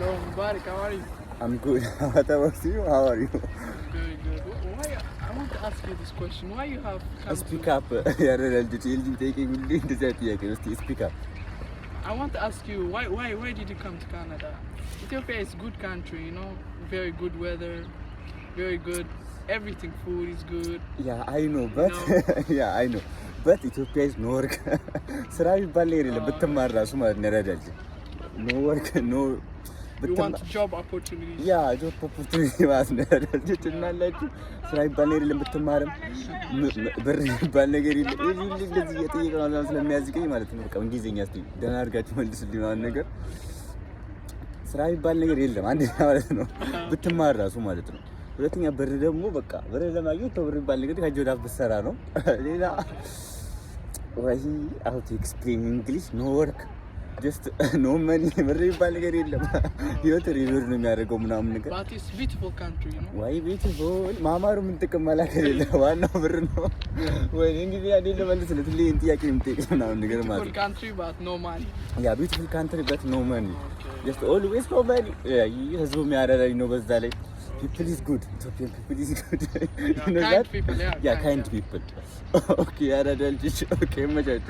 Mubarak, how are you? I'm good. What about you? How are you? Good. Why? I want to ask you this question. Why you have come Speak to... up. Speak up. I want to ask you, why did you come to Canada? Ethiopia is a good country, you know, very good weather, very good, everything, food is good. Yeah, I know, but yeah, I know. But Ethiopia is no work. ስራ ይባል ነገር የለም ብትማር ራሱ ማለት ነው ረዳጅ no work no You want job opportunities? Yeah, job opportunity ማለት ነው ረዳጅ ትናላችሁ ስራ ይባል ነገር የለም ብትማርም ብር ይባል ነገር የለም እንደዚህ እየጠየቀ ነው ስለሚያዝገኝ ማለት ነው በቃ እንግሊዘኛ እስቲ ደህና አድርጋችሁ መልስልኝ ማለት ነገር ስራ ይባል ነገር የለም አንድ ማለት ነው ብትማር ራሱ ማለት ነው ሁለተኛ ብር ደግሞ በቃ ብር ለማግኘት ብር ይባል ነገር ከጆዳ ብትሰራ ነው ሌላ ወይ how to explain English no work just no money ብር ይባል ነገር የለም ህይወት ሪዞር ነው የሚያደርገው ምናምን ነገር But it's beautiful country, you know. ወይ beautiful ማማሩ ምን ጥቅም ማላከል የለም ዋናው ብር ነው ወይ እንግዲህ አይደለ ማለት ነው ትልይ ጥያቄ የምትጠይቅ ምናምን ነገር ማለት Beautiful country but no money. Yeah, beautiful country but no money. Just always no money. Yeah, ህዝቡ የሚያደርገኝ ነው በዛ ላይ people is good. Ethiopian people is good. You know kind that? people, Yeah, kind people. Okay, ያረዳልሽ. Okay, መጃቱ